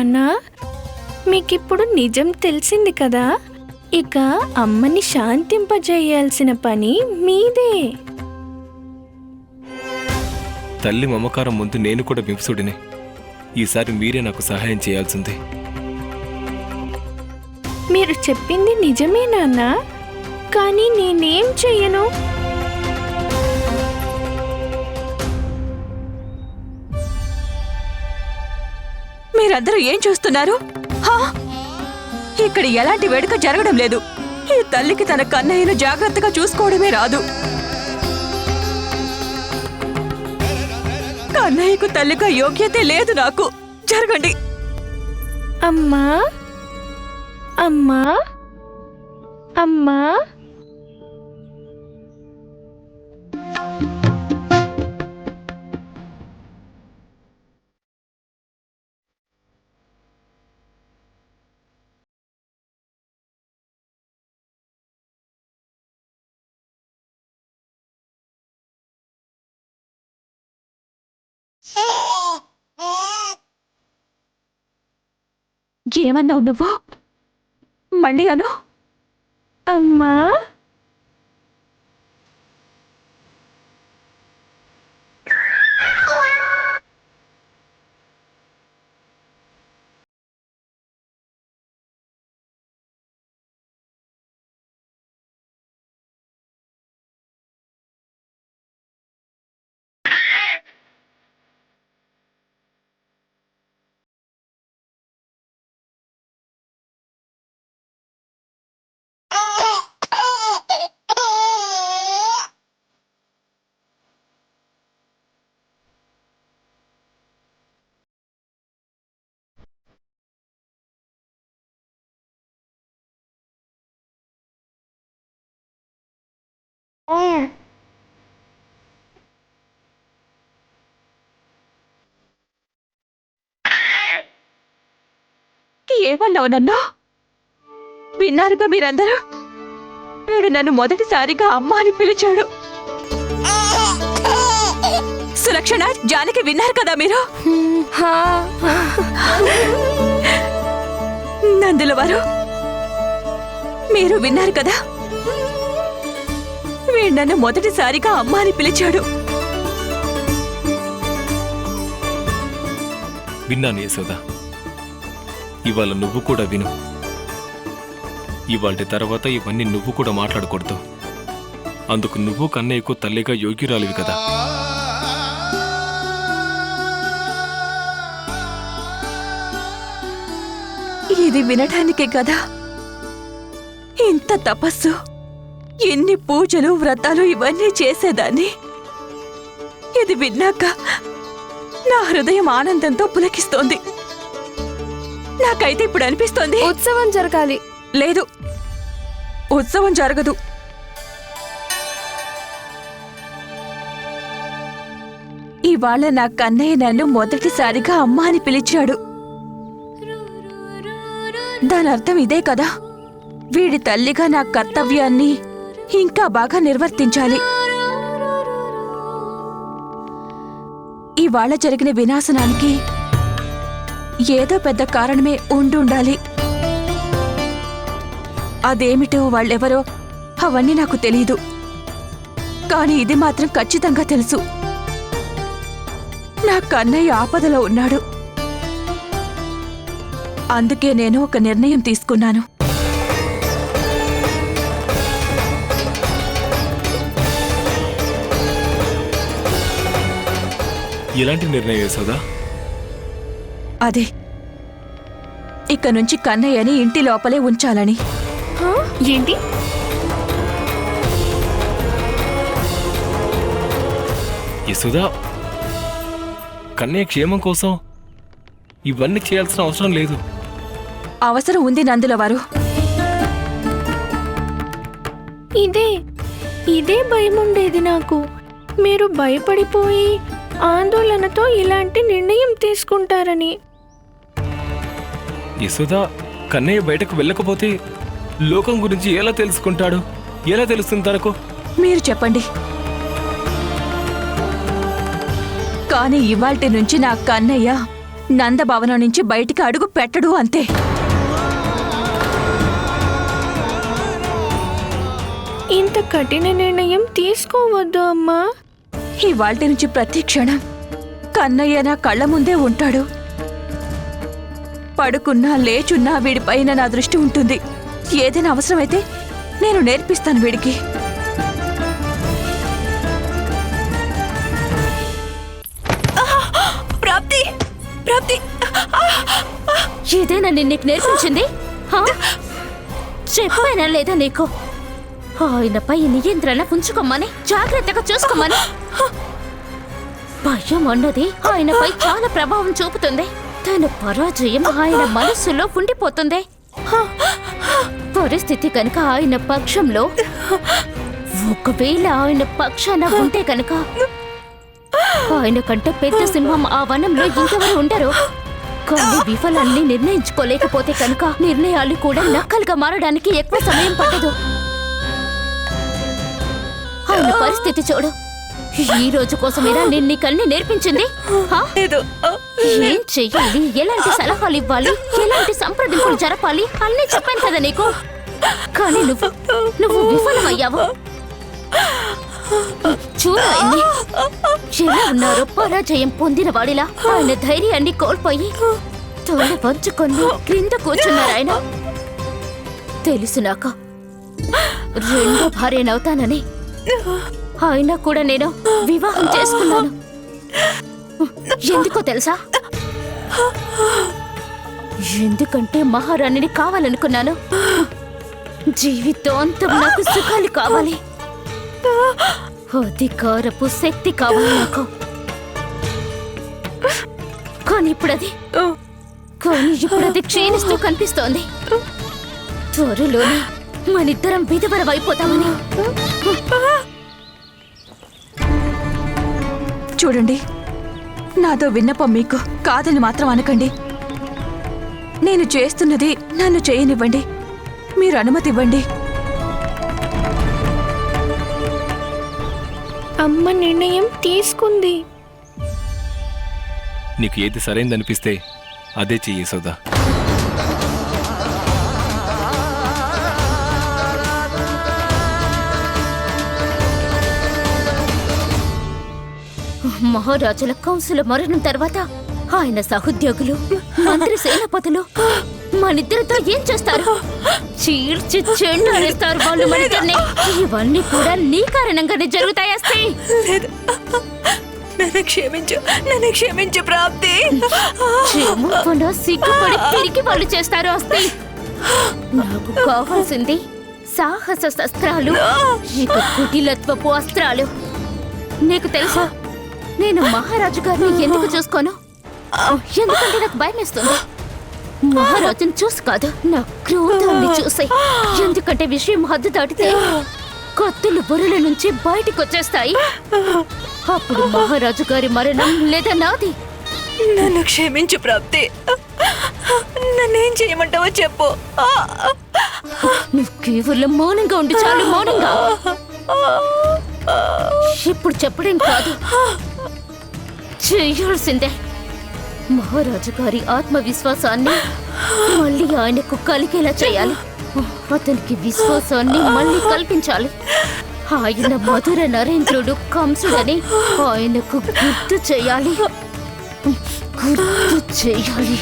నాన్న, మీకిప్పుడు నిజం తెలిసింది కదా. ఇక అమ్మని శాంతింపజేయాల్సిన పని మీదే. తల్లి మమకారం ముందు నేను కూడా వింసుడిని. ఈసారి మీరే నాకు సహాయం చేయాల్సింది. మీరు చెప్పింది నిజమే నాన్న, కానీ నేనేం చెయ్యను. మీరందరూ ఏం చూస్తున్నారు? ఇక్కడ ఎలాంటి వేడుక జరగడం లేదు. ఈ తల్లికి తన కన్నయ్యను జాగ్రత్తగా చూసుకోవడమే రాదు. కన్నయ్యకు తల్లిగా యోగ్యతే లేదు నాకు. జరగండి. అమ్మా, అమ్మా, అమ్మా. ఏమన్నావు నువ్వు? మళ్ళీ అను. అమ్మా, ఏమన్నావు నన్ను? విన్నారుగా మీరందరూ? వీడు నన్ను మొదటిసారిగా అమ్మ అని పిలిచాడు. సులక్షణ, జానకి విన్నారు కదా మీరు? నందుల వారు మీరు విన్నారు కదా? వీడు నన్ను మొదటిసారిగా అమ్మ అని పిలిచాడు. విన్నాను యశోద. ఇవాళ నువ్వు కూడా విను. ఇవాళ తర్వాత ఇవన్నీ నువ్వు కూడా మాట్లాడకూడదు. అందుకు నువ్వు కన్నయ్యకు తల్లిగా యోగ్యురాలివి కదా. ఇది వినడానికే కదా ఇంత తపస్సు, ఎన్ని పూజలు వ్రతాలు ఇవన్నీ చేసేదాన్ని. ఇది విన్నాక నా హృదయం ఆనందంతో పులకిస్తోంది. నాకైతే ఇప్పుడు అనిపిస్తోంది ఉత్సవం జరగాలి. లేదు, ఉత్సవం జరగదు. ఇవాళ నా కన్నయ్య నన్ను మొదటిసారిగా అమ్మ అని పిలిచాడు. దాని అర్థం ఇదే కదా, వీడి తల్లిగా నా కర్తవ్యాన్ని ఇంకా బాగా నిర్వర్తించాలి. ఇవాళ జరిగిన వినాశనానికి ఏదో పెద్ద కారణమే ఉండుండాలి. అదేమిటో వాళ్ళెవరో అవన్నీ నాకు తెలీదు. కానీ ఇది మాత్రం ఖచ్చితంగా తెలుసు, నా కన్నయ్య ఆపదలో ఉన్నాడు. అందుకే నేను ఒక నిర్ణయం తీసుకున్నాను. ఎలాంటి నిర్ణయం యశోదా? అదే, ఇక నుంచి కన్నయ్యని ఇంటి లోపలే ఉంచాలని. ఏంటి? యశోదా, కన్నయ్య క్షేమం కోసం ఇవన్నీ చేయాల్సిన అవసరం లేదు. అవసరం ఉంది నందుల వారు. ఇదే భయం ఉండేది నాకు. మీరు భయపడిపోయి ఆందోళనతో ఇలాంటి నిర్ణయం తీసుకుంటారని. యశోదా, కన్నయ్య బయటకు వెళ్ళకపోతే లోకం గురించి ఎలా తెలుసుకుంటాడు? ఎలా తెలుస్తుంది తనకు? మీరు చెప్పండి. కానీ ఇవాల్టి నుంచి నా కన్నయ్య నందభవనం నుంచి బయటికి అడుగు పెట్టడు అంతే. ఇంత కఠిన నిర్ణయం తీసుకోవద్దు అమ్మా. ఇవాల్టి నుంచి ప్రతి క్షణం కన్నయ్య నా కళ్ళ ముందే ఉంటాడు. పడుకున్నా లేచున్నా వీడిపైన నా దృష్టి ఉంటుంది. ఏదైనా అవసరమైతే నేను నేర్పిస్తాను వీడికి. ప్రాప్తి ప్రాప్తి ఇదేనా నీకు నేర్పించింది? చెప్పానా లేదా నీకు? ఆయనపై నియంత్రణ ఉంచుకోమని, జాగ్రత్తగా చూసుకోమని. భయం అన్నది ఆయనపై చాలా ప్రభావం చూపుతుంది. తన పరాజయం ఆయన మనస్సులో ఉండిపోతుంది. పరిస్థితి కనుక ఆయన పక్షంలో, ఒకవేళ ఆయన పక్షాన ఉంటే కనుక ఆయన కంటే పెద్ద సింహం ఆ వనంలో ఇంకెవరు ఉండరు. కానీ విఫలాన్ని నిర్ణయించుకోలేకపోతే కనుక నిర్ణయాలు కూడా నక్కలుగా మారడానికి ఎక్కువ సమయం పట్టదు. ఆయన పరిస్థితి చూడు. ఈ రోజు కోసమేనా నేను నీకన్నీ నేర్పించింది? ఏం చెయ్యాలి, ఎలాంటి సలహాలు ఇవ్వాలి, ఎలాంటి సంప్రదింపులు జరపాలి అన్నీ చెప్పాను కదా నీకు. కానీ నువ్వు విఫలమయ్యావు. చూడు ఆయన్ని ఎలా ఉన్నారో. పరాజయం పొందిన వాడిలా ఆయన ధైర్యాన్ని కోల్పోయి తోడ వంచుకొని క్రింద కూర్చున్నారు ఆయన. తెలుసు నాకు రెండో భార్యనవుతానని. ఆయన కూడా నేను వివాహం చేసుకున్నాను. ఎందుకో తెలుసా? ఎందుకంటే మహారాణిని కావాలనుకున్నాను. జీవితాంతం నాకు సుఖాలు కావాలి, అధికారపు శక్తి కావాలి నాకు. కానీ ఇప్పుడది క్షీణిస్తూ కనిపిస్తోంది. త్వరలోనే మనిద్దరం విధవరం అయిపోతామని. చూడండి, నాతో విన్నపం మీకు కాదని మాత్రం అనకండి. నేను చేస్తున్నది నన్ను చేయనివ్వండి. మీరు అనుమతి ఇవ్వండి. అమ్మ నిర్ణయం తీసుకుంది. నీకు ఏది సరైందనిపిస్తే అదే చెయ్యి సోదా. మహారాజుల కౌన్సిల్ మరణం తర్వాత ఆయన సహోద్యోగులు, మంత్రి, సేనాపతులు మనిద్దరితో ఏం చేస్తారు? చీల్చి చెండాడేస్తారు వాళ్ళు మనిద్దరిని. ఇవన్నీ కూడా నీ కారణంగానే జరుగుతాయస్తే. నన్ను క్షమించు ప్రాప్తి. క్షేమకుండా సిగ్గుపడి తిరిగి వాళ్ళు చేస్తారు అస్తే. నాకు కావాల్సింది సాహస శస్త్రాలు, ఇక కుటిలత్వపు అస్త్రాలు. నీకు తెలుసా నేను మహారాజు గారిని ఎందుకు చూసుకోను? ఎందుకంటే నాకు భయం వేస్తుంది. మహారాజుని చూసి కాదు, నా క్రోధాన్ని చూసి. ఎందుకంటే విషయం హద్దు దాటితే కత్తులు బుర్రల నుంచి బయటికి వచ్చేస్తాయి. అప్పుడు మహారాజు గారి మరణం లేదా నాది. నన్ను క్షమించు ప్రాప్తి. నన్నేం చేయమంటావో చెప్పు. నువ్వు కేవలం మౌనంగా ఉండి చాలు. మౌనంగా. ఇప్పుడు చెప్పడం కాదు, చేయాల్సిందే. మహారాజు గారి ఆత్మవిశ్వాసాన్ని మళ్ళీ ఆయనకు కలిగేలా చేయాలి. అతనికి విశ్వాసాన్ని మళ్ళీ కల్పించాలి. ఆయన మధుర నరేంద్రుడు కంసుడని ఆయనకు గుర్తు చేయాలి. గుర్తు చేయాలి.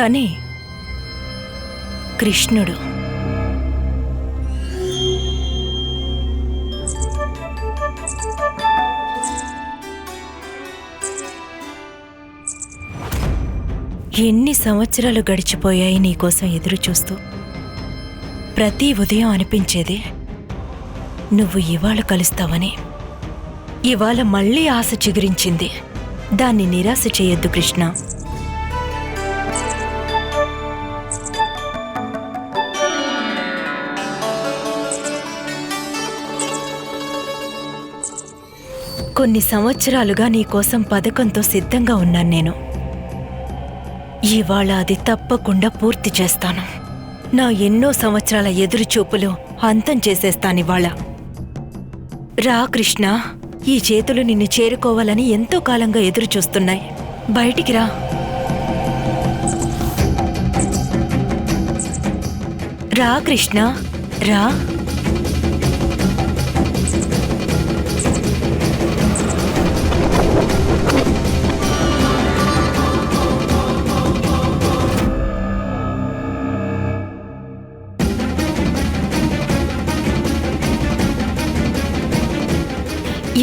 తనే కృష్ణుడు. ఎన్ని సంవత్సరాలు గడిచిపోయాయి నీకోసం ఎదురు చూస్తూ. ప్రతి ఉదయం అనిపించేది నువ్వు ఇవాళ కలుస్తావని. ఇవాళ మళ్ళీ ఆశ చిగురించింది. దాన్ని నిరాశ చేయొద్దు కృష్ణ. కొన్ని సంవత్సరాలుగా నీకోసం పథకంతో సిద్ధంగా ఉన్నాను నేను. ఇవాళ అది తప్పకుండా పూర్తి చేస్తాను. నా ఎన్నో సంవత్సరాల ఎదురుచూపులు అంతం చేసేస్తానివాళ. రా కృష్ణ, ఈ చేతులు నిన్ను చేరుకోవాలని ఎంతో కాలంగా ఎదురు చూస్తున్నాయి. బయటికి రా. రా కృష్ణ, రా.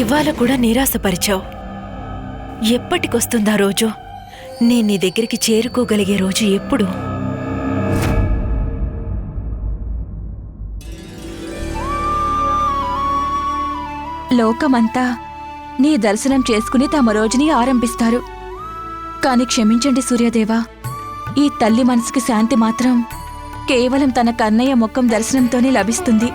ఇవాళ కూడా నిరాశపరిచావు. ఎప్పటికొస్తుందా రోజు? నేను నీ దగ్గరికి చేరుకోగలిగే రోజు ఎప్పుడు? లోకమంతా నీ దర్శనం చేసుకుని తమ రోజుని ఆరంభిస్తారు. కాని క్షమించండి సూర్యదేవా, ఈ తల్లి మనసుకి శాంతి మాత్రం కేవలం తన కన్నయ్య ముఖం దర్శనంతోనే లభిస్తుంది.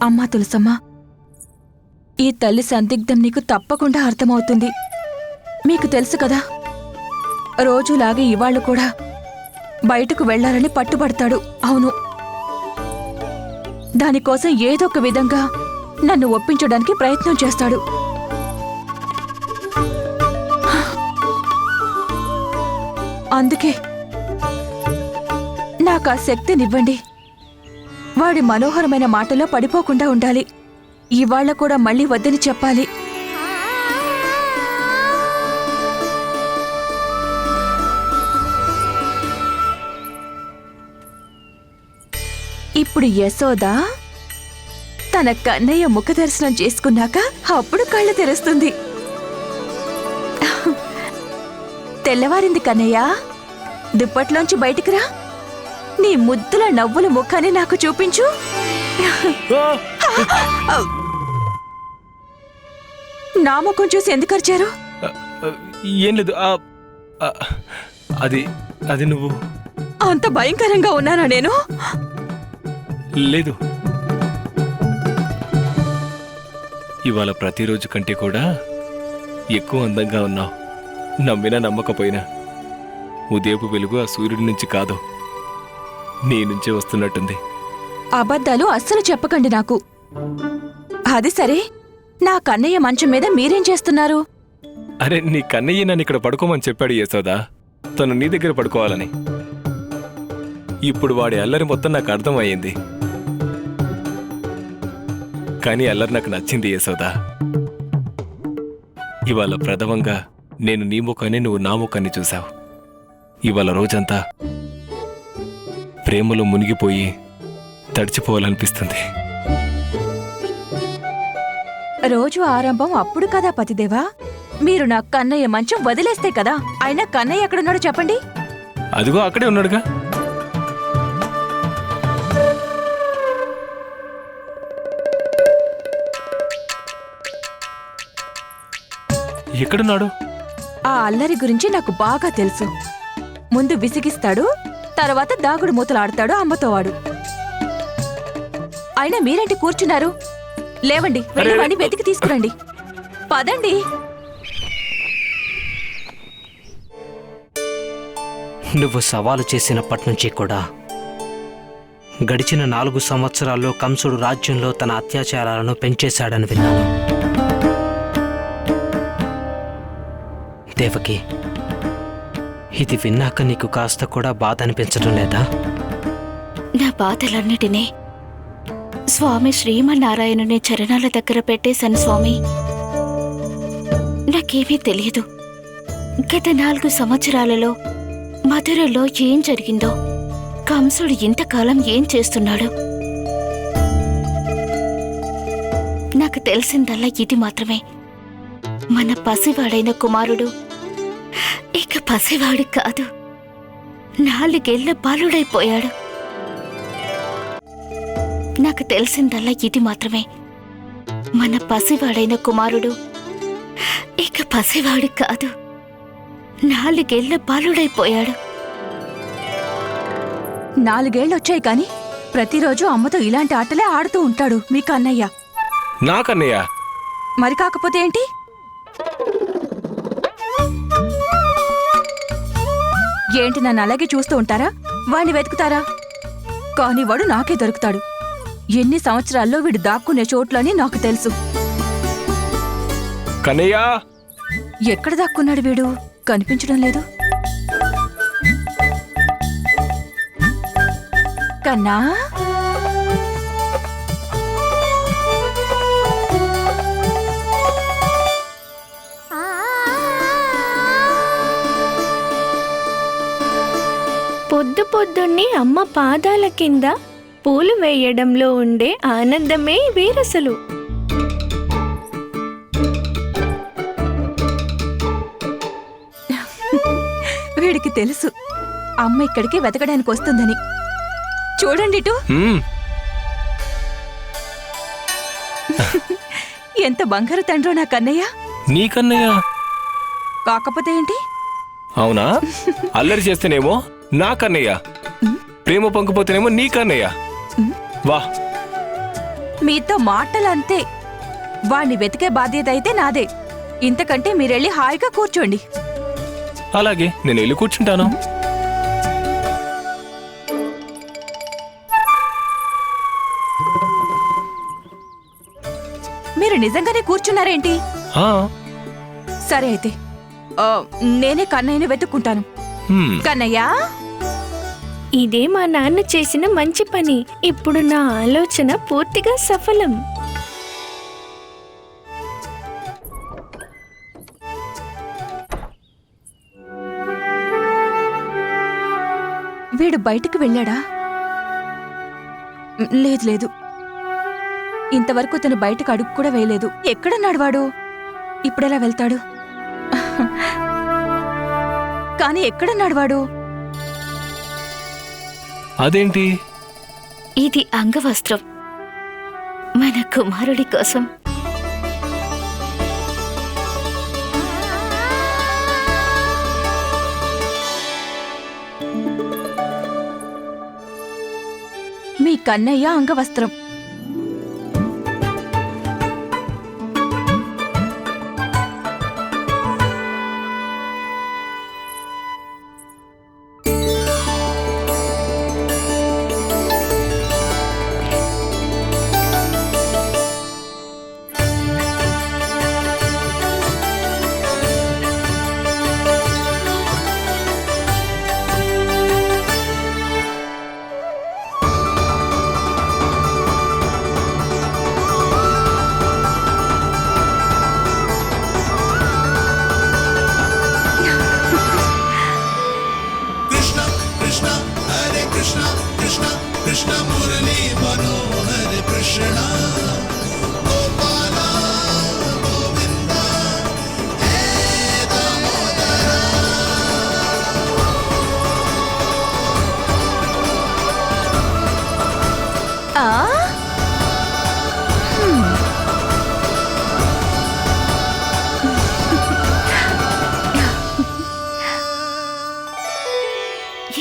అమ్మా తులసమ్మ, ఈ తల్లి సందిగ్ధం నీకు తప్పకుండా అర్థమవుతుంది. మీకు తెలుసు కదా, రోజులాగే ఇవాళ్ళు కూడా బయటకు వెళ్లాలని పట్టుబడతాడు. అవును, దానికోసం ఏదో ఒక విధంగా నన్ను ఒప్పించడానికి ప్రయత్నం చేస్తాడు. అందుకే నాకు ఆ శక్తినివ్వండి. వాడి మనోహరమైన మాటలో పడిపోకుండా ఉండాలి. ఇవాళ కూడా మళ్ళీ వద్దని చెప్పాలి. ఇప్పుడు యశోద తన కన్నయ్య ముఖ దర్శనం చేసుకున్నాక అప్పుడు కళ్ళు తెరుస్తుంది. తెల్లవారింది కన్నయ్య, దుప్పట్లోంచి బయటికి రా. నీ ముద్దుల నవ్వుల ముఖాన్ని నాకు చూపించు. నా ముఖం చూసి ఎందుకు అరిచారు? ఏం లేదు. అది అది నువ్వు. అంత భయంకరంగా ఉన్నానా నేను? లేదు, ఇవాళ ప్రతిరోజు కంటే కూడా ఎక్కువ అందంగా ఉన్నావు. నమ్మినా నమ్మకపోయినా ఉదయపు వెలుగు ఆ సూర్యుడి నుంచి కాదు, నీ నుంచే వస్తున్నట్టుంది. అబద్ధాలు అస్సలు చెప్పకండి నాకు. అది సరే, నా కన్నయ్య మంచం మీద మీరేం చేస్తున్నారు? అరే, నీ కన్నయ్య నన్ను ఇక్కడ పడుకోమని చెప్పాడు యశోదా. తను నీ దగ్గర పడుకోవాలని. ఇప్పుడు వాడి అల్లరి మొత్తం నాకు అర్థమయ్యింది. కానీ అల్లరి నాకు నచ్చింది యశోదా. ఇవాళ ప్రథమంగా నేను నీ ముఖాన్ని, నువ్వు నా ముఖాన్ని చూశావు. ఇవాళ రోజంతా ప్రేమలో మునిగిపోయి తడిచిపోవాలనిపిస్తుంది. రోజు ఆరంభం అప్పుడు కదా పతిదేవా. మీరు నా కన్నయ్య మంచం వదిలేస్తే కదా. అయినా కన్నయ్య ఎక్కడున్నాడో చెప్పండి. అదిగో అక్కడే ఉన్నాడుగా. ఎక్కడున్నాడు? ఆ అల్లరి గురించి నాకు బాగా తెలుసు. ముందు విసిగిస్తాడు, తర్వాత దాగుడు మూతలాడతాడు అమ్మతో వాడు. అయినా మీరేంటి కూర్చున్నారు? లేవండి, వెళ్ళి వాడిని వెతికి తీసుకురండి. పదండి. నువ్వు సవాలు చేసినప్పటి నుంచి కూడా గడిచిన 4 సంవత్సరాల్లో కంసుడు రాజ్యంలో తన అత్యాచారాలను పెంచేశాడని విన్నాను. దేవకి, ఇది విన్నాక నీకు కాస్త కూడా బాధ అనిపించడం లేదా? నా బాధలన్నిటినీ స్వామి శ్రీమన్నారాయణుని చరణాల దగ్గర పెట్టేశాను స్వామి. నాకేమీ తెలియదు. గత 4 సంవత్సరాలలో మధురలో ఏం జరిగిందో, కంసుడు ఇంతకాలం ఏం చేస్తున్నాడు, నాకు తెలిసిందల్లా ఇది మాత్రమే. మన పసివాడైన కుమారుడు ఇక పసివాడు కాదు, 4 ఏళ్ల బాలుడైపోయాడు. నాకు తెలిసిందల్లా ఇది మాత్రమే. మన పసివాడైన కుమారుడు ఇక పసివాడు కాదు, 4 ఏళ్ల బాలుడైపోయాడు. 4 ఏళ్ళొచ్చాయి కాని ప్రతిరోజు అమ్మతో ఇలాంటి ఆటలే ఆడుతూ ఉంటాడు మీ కన్నయ్య. నాకన్నయ్య మరి కాకపోతే ఏంటి? ఏంటి నన్ను అలాగే చూస్తూ ఉంటారా? వాణ్ణి వెతుకుతారా? కాని వాడు నాకే దొరుకుతాడు. ఎన్ని సంవత్సరాల్లో వీడు దాక్కునే చోట్లని నాకు తెలుసు. కన్నయ్య, ఎక్కడ దాక్కున్నాడు వీడు? కనిపించడం లేదు. కన్నా, పొద్దున్నే అమ్మ పాదాల కింద పూలు వేయడంలో ఉండే ఆనందమే వేరసలు. వీడికి తెలుసు అమ్మ ఇక్కడికి వెతకడానికి వస్తుందని. చూడండి ఇటు. ఎంత బంగారు తండ్రో నా కన్నయ్య. నీ కన్నయ్య కాకపోతే ఏంటి? అవునా? అల్లరి చేస్తేనేమో నా కన్నయ్య, ప్రేమ పంకపోతేనేమో నీ కన్నయ్య. వా, మీతో మాటలంతే. వాణ్ణి వెతికే బాధ్యత అయితే నాదే. ఇంతకంటే మీరెళ్ళి హాయిగా కూర్చోండి. అలాగే, నేను వెళ్ళి కూర్చుంటాను. మీరు నిజంగానే కూర్చున్నారేంటి? ఆ, సరే అయితే నేనే కన్నయ్యని వెతుక్కుంటాను. కన్నయ్యా, ఇదే మా నాన్న చేసిన మంచి పని. ఇప్పుడు నా ఆలోచన పూర్తిగా సఫలం. వీడు బయటికి వెళ్ళాడా? లేదు లేదు, ఇంతవరకు తను బయటకు అడుగు కూడా వేయలేదు. ఎక్కడున్నాడు వాడు? ఇప్పుడెలా వెళ్తాడు? కానీ ఎక్కడున్నాడు వాడు? అదేంటి? ఇది అంగవస్త్రం మన కుమారుడి కోసం. మీ కన్నయ్య అంగవస్త్రం.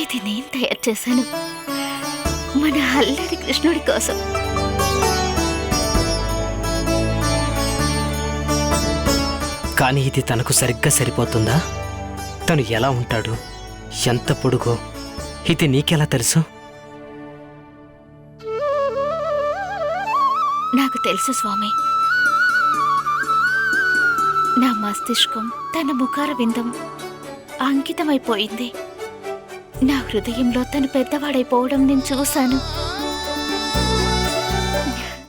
ఇది నేను తయారు చేశాను మన అల్లరి కృష్ణుడి కోసం. కానీ ఇది తనకు సరిగ్గా సరిపోతుందా? తను ఎలా ఉంటాడు, ఎంత పొడుగో ఇది నీకెలా తెలుసు? నాకు తెలుసు స్వామి. నా మస్తిష్కం తన ముఖార విందం అంకితమైపోయింది. నా హృదయంలో తను పెద్దవాడైపోవడం నేను చూశాను.